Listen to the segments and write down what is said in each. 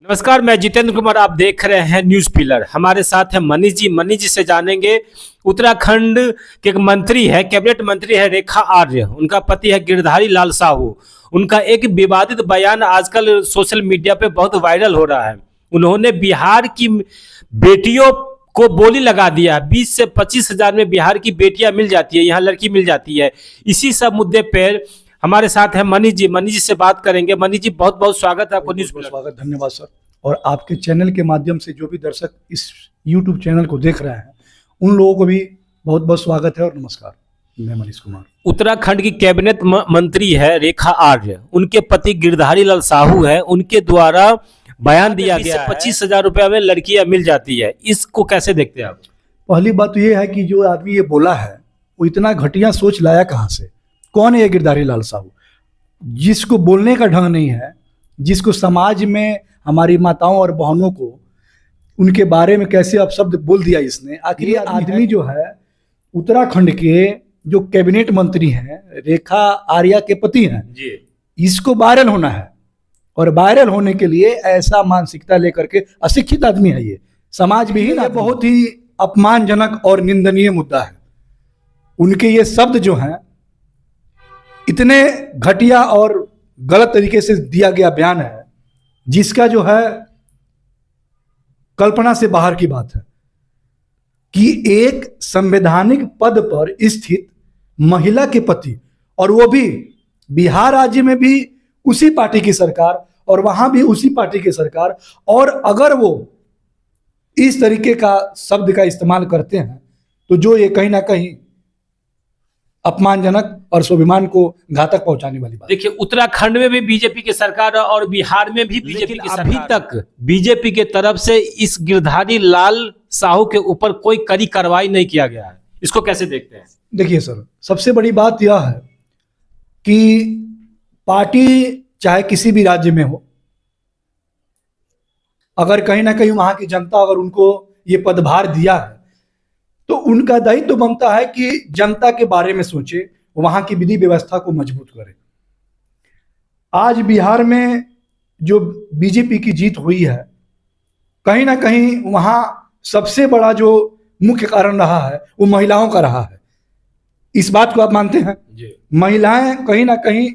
नमस्कार, मैं जितेंद्र कुमार। आप देख रहे हैं न्यूज पिलर। हमारे साथ है मनीष जी। मनीष जी से जानेंगे, उत्तराखंड के एक मंत्री है, कैबिनेट मंत्री है रेखा आर्य। उनका पति है गिरधारी लाल साहू। उनका एक विवादित बयान आजकल सोशल मीडिया पे बहुत वायरल हो रहा है। उन्होंने बिहार की बेटियों को बोली लगा दिया, 20 से 25 हजार में बिहार की बेटियां मिल जाती है, यहाँ लड़की मिल जाती है। इसी सब मुद्दे पर हमारे साथ है मनीष जी। मनीष जी से बात करेंगे। मनीष जी, बहुत बहुत स्वागत है आपको न्यूज पिलर। स्वागत, धन्यवाद सर। और आपके चैनल के माध्यम से जो भी दर्शक इस YouTube चैनल को देख रहे हैं उन लोगों को भी बहुत बहुत स्वागत है और नमस्कार। मैं मनीष कुमार। उत्तराखंड की कैबिनेट मंत्री है रेखा आर्य। उनके पति गिरधारी लाल साहू है। उनके द्वारा बयान दिया गया 25 हजार रुपया में लड़कियां मिल जाती है। इसको कैसे देखते हैं आप? पहली बात तो ये है कि जो आदमी ये बोला है वो इतना घटिया सोच लाया कहाँ से? कौन है ये गिरधारी लाल साहू, जिसको बोलने का ढंग नहीं है, जिसको समाज में हमारी माताओं और बहनों को उनके बारे में कैसे अपशब्द बोल दिया इसने। आखिर ये आदमी जो है उत्तराखंड के जो कैबिनेट मंत्री हैं, रेखा आर्या के पति हैं जी। इसको वायरल होना है और वायरल होने के लिए ऐसा मानसिकता लेकर के अशिक्षित आदमी है ये समाज विहीन। बहुत ही अपमानजनक और निंदनीय मुद्दा है। उनके ये शब्द जो हैं इतने घटिया और गलत तरीके से दिया गया बयान है जिसका जो है कल्पना से बाहर की बात है कि एक संवैधानिक पद पर स्थित महिला के पति, और वो भी बिहार राज्य में भी उसी पार्टी की सरकार और वहां भी उसी पार्टी की सरकार, और अगर वो इस तरीके का शब्द का इस्तेमाल करते हैं तो जो ये कहीं ना कहीं अपमानजनक और स्वाभिमान को घातक पहुंचाने वाली बात। देखिए, उत्तराखंड में भी बीजेपी की सरकार है और बिहार में भी बीजेपी की सरकार। अभी तक बीजेपी के तरफ से इस गिरधारी लाल साहू के ऊपर कोई कड़ी कार्रवाई नहीं किया गया है। इसको कैसे देखते हैं? देखिए सर, सबसे बड़ी बात यह है कि पार्टी चाहे किसी भी राज्य में हो, अगर कहीं ना कहीं वहां की जनता अगर उनको ये पदभार दिया है तो उनका दायित्व तो बनता है कि जनता के बारे में सोचे, वहां की विधि व्यवस्था को मजबूत करे। आज बिहार में जो बीजेपी की जीत हुई है, कहीं ना कहीं वहां सबसे बड़ा जो मुख्य कारण रहा है वो महिलाओं का रहा है। इस बात को आप मानते हैं? महिलाएं कहीं ना कहीं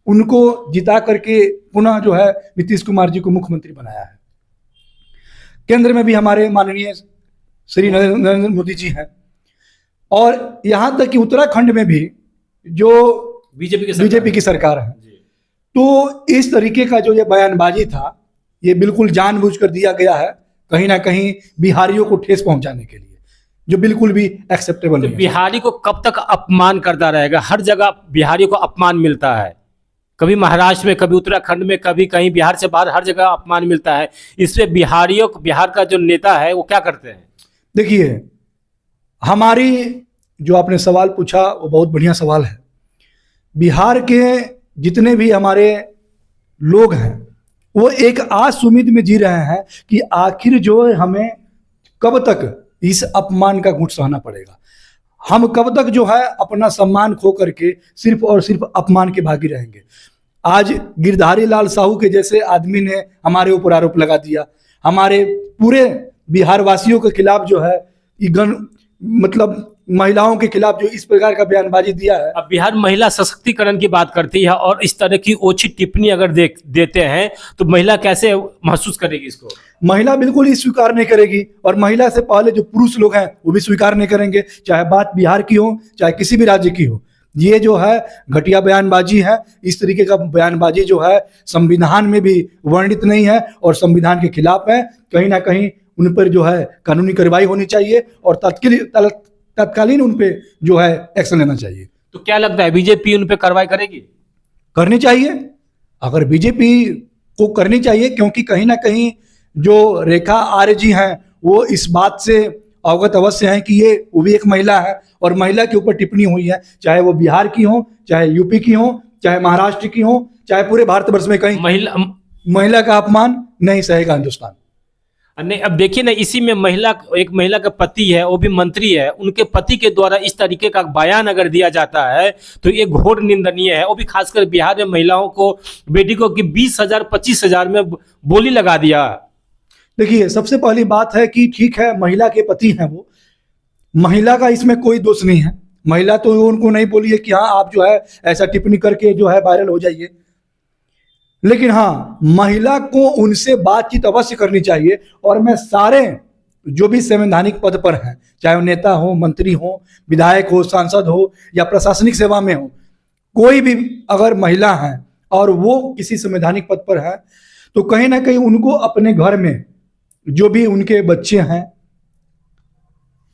उनको जिता करके पुनः जो है नीतीश कुमार जी को मुख्यमंत्री बनाया है। केंद्र में भी हमारे माननीय श्री नरेंद्र मोदी जी हैं, और यहां तक कि उत्तराखंड में भी जो बीजेपी की सरकार है। तो इस तरीके का जो ये बयानबाजी था ये बिल्कुल जानबूझकर दिया गया है, कहीं ना कहीं बिहारियों को ठेस पहुंचाने के लिए, जो बिल्कुल भी एक्सेप्टेबल नहीं है। बिहारी को कब तक अपमान करता रहेगा? हर जगह बिहारियों को अपमान मिलता है, कभी महाराष्ट्र में, कभी उत्तराखंड में, कभी कहीं बिहार से बाहर, हर जगह अपमान मिलता है। इससे बिहार का जो नेता है वो क्या करते हैं? देखिए, हमारी जो आपने सवाल पूछा वो बहुत बढ़िया सवाल है। बिहार के जितने भी हमारे लोग हैं वो एक आस उम्मीद में जी रहे हैं कि आखिर जो है हमें कब तक इस अपमान का घूंट सहना पड़ेगा, हम कब तक जो है अपना सम्मान खो करके सिर्फ और सिर्फ अपमान के भागी रहेंगे। आज गिरधारी लाल साहू के जैसे आदमी ने हमारे ऊपर आरोप लगा दिया, हमारे पूरे बिहार वासियों के खिलाफ जो है मतलब महिलाओं के खिलाफ जो इस प्रकार का बयानबाजी दिया है। अब बिहार महिला सशक्तिकरण की बात करती है और इस तरह की ओछी टिप्पणी अगर देते हैं तो महिला कैसे महसूस करेगी इसको? महिला बिल्कुल ही स्वीकार नहीं करेगी, और महिला से पहले जो पुरुष लोग हैं वो भी स्वीकार नहीं करेंगे, चाहे बात बिहार की हो चाहे किसी भी राज्य की हो। ये जो है घटिया बयानबाजी है। इस तरीके का बयानबाजी जो है संविधान में भी वर्णित नहीं है और संविधान के खिलाफ है। कहीं ना कहीं उन पर जो है कानूनी कार्रवाई होनी चाहिए और तत्कालीन उन पे जो है एक्शन लेना चाहिए। तो क्या लगता है बीजेपी उन पे कार्रवाई करेगी? करनी चाहिए, अगर बीजेपी को करनी चाहिए, क्योंकि कहीं ना कहीं जो रेखा आर्य जी हैं वो इस बात से अवगत अवश्य हैं कि ये वो भी एक महिला है और महिला के ऊपर टिप्पणी हुई है, चाहे वो बिहार की हो, चाहे यूपी की हो, चाहे महाराष्ट्र की हो, चाहे पूरे भारतवर्ष में कहीं महिला का अपमान नहीं सहेगा हिंदुस्तान। नहीं, अब देखिए ना, इसी में एक महिला का पति है, वो भी मंत्री है, उनके पति के द्वारा इस तरीके का बयान अगर दिया जाता है तो ये घोर निंदनीय है। वो भी खासकर बिहार में महिलाओं को, बेटी को कि 20,000 25,000 में बोली लगा दिया। देखिए, सबसे पहली बात है कि ठीक है, महिला के पति हैं वो, महिला का इसमें कोई दोष नहीं है। महिला तो उनको नहीं बोली है कि हाँ आप जो है ऐसा टिप्पणी करके जो है वायरल हो जाइए, लेकिन हाँ महिला को उनसे बातचीत अवश्य करनी चाहिए। और मैं सारे जो भी संवैधानिक पद पर हैं, चाहे वो नेता हो, मंत्री हो, विधायक हो, सांसद हो या प्रशासनिक सेवा में हो, कोई भी अगर महिला है और वो किसी संवैधानिक पद पर है तो कहीं ना कहीं उनको अपने घर में जो भी उनके बच्चे हैं,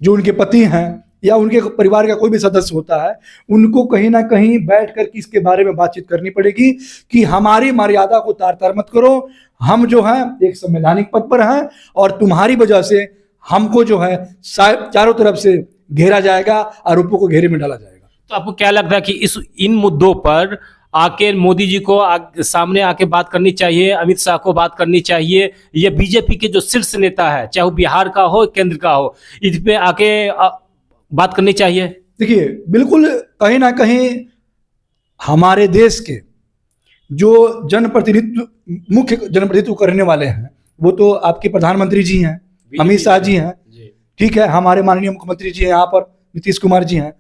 जो उनके पति हैं या उनके परिवार का कोई भी सदस्य होता है, उनको कहीं ना कहीं बैठ कर के इसके बारे में बातचीत करनी पड़ेगी कि हमारी मर्यादा को तार तार मत करो, हम जो है एक संवैधानिक पद पर हैं और तुम्हारी वजह से हमको जो है चारों तरफ से घेरा जाएगा, आरोपों को घेरे में डाला जाएगा। तो आपको क्या लगता है कि इन मुद्दों पर आके मोदी जी को सामने आके बात करनी चाहिए, अमित शाह को बात करनी चाहिए, या बीजेपी के जो शीर्ष नेता है, चाहे वो बिहार का हो केंद्र का हो, इस पे आके बात करनी चाहिए? देखिए, बिल्कुल कहीं ना कहीं हमारे देश के जो जनप्रतिनिधित्व, मुख्य जनप्रतिनिधित्व करने वाले हैं, वो तो आपके प्रधानमंत्री जी हैं, अमित शाह जी हैं, ठीक है, हमारे माननीय मुख्यमंत्री जी हैं यहाँ पर, नीतीश कुमार जी हैं।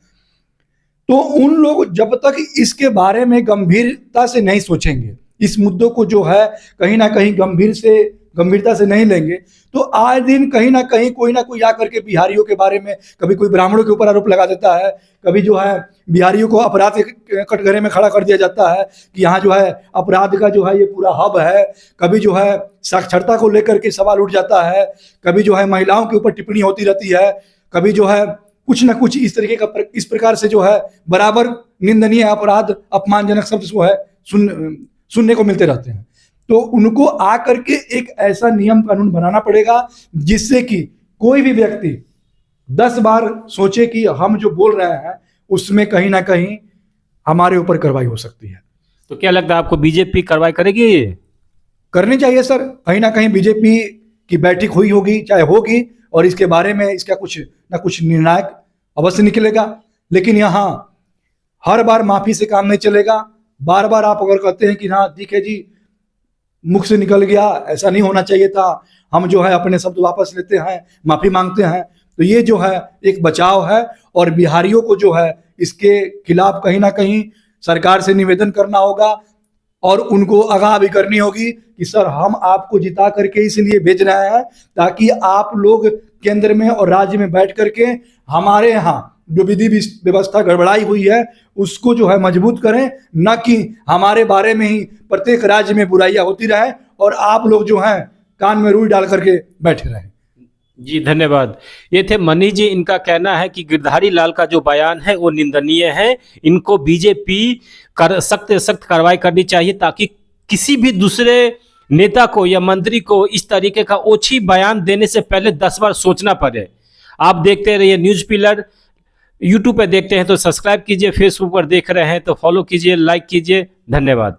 तो उन लोग जब तक इसके बारे में गंभीरता से नहीं सोचेंगे, इस मुद्दों को जो है कहीं ना कहीं गंभीरता से नहीं लेंगे, तो आए दिन कहीं ना कहीं कोई ना कोई आकर के बिहारियों के बारे में, कभी कोई ब्राह्मणों के ऊपर आरोप लगा देता है, कभी जो है बिहारियों को अपराध के कटघरे में खड़ा कर दिया जाता है कि यहाँ जो है अपराध का जो है ये पूरा हब है, कभी जो है साक्षरता को लेकर के सवाल उठ जाता है, कभी जो है महिलाओं के ऊपर टिप्पणी होती रहती है, कभी जो है कुछ ना कुछ इस तरीके का, इस प्रकार से जो है बराबर निंदनीय, अपराध, अपमानजनक शब्द जो है सुनने को मिलते रहते हैं। तो उनको आकर के एक ऐसा नियम कानून बनाना पड़ेगा जिससे कि कोई भी व्यक्ति 10 बार सोचे कि हम जो बोल रहे हैं उसमें कहीं ना कहीं हमारे ऊपर कार्रवाई हो सकती है। तो क्या लगता है आपको, बीजेपी कार्रवाई करेगी? करनी चाहिए सर, कहीं ना कहीं बीजेपी की बैठक हुई होगी, चाहे होगी, और इसके बारे में इसका कुछ ना कुछ निर्णायक अवश्य निकलेगा। लेकिन यहाँ हर बार माफी से काम नहीं चलेगा। बार बार आप अगर कहते हैं कि हाँ ठीक है जी, मुख से निकल गया, ऐसा नहीं होना चाहिए था, हम जो है अपने शब्द वापस लेते हैं, माफी मांगते हैं, तो ये जो है एक बचाव है। और बिहारियों को जो है इसके खिलाफ कहीं ना कहीं सरकार से निवेदन करना होगा और उनको आगाह भी करनी होगी कि सर हम आपको जिता करके इसलिए भेज रहे हैं ताकि आप लोग केंद्र में और राज्य में बैठ करके हमारे यहाँ जो विधि व्यवस्था गड़बड़ाई हुई है उसको जो है मजबूत करें, न कि हमारे बारे में ही प्रत्येक राज्य में बुराइयां होती रहे और आप लोग जो हैं कान में रुई डाल करके बैठे रहें। जी धन्यवाद। ये थे मनीष जी। इनका कहना है कि गिरधारी लाल का जो बयान है वो निंदनीय है, इनको बीजेपी सख्त सख्त कार्रवाई करनी चाहिए ताकि किसी भी दूसरे नेता को या मंत्री को इस तरीके का ओछी बयान देने से पहले 10 बार सोचना पड़े। आप देखते रहिए न्यूज़ पिलर। यूट्यूब पे देखते हैं तो सब्सक्राइब कीजिए, फेसबुक पर देख रहे हैं तो फॉलो कीजिए, लाइक कीजिए। धन्यवाद।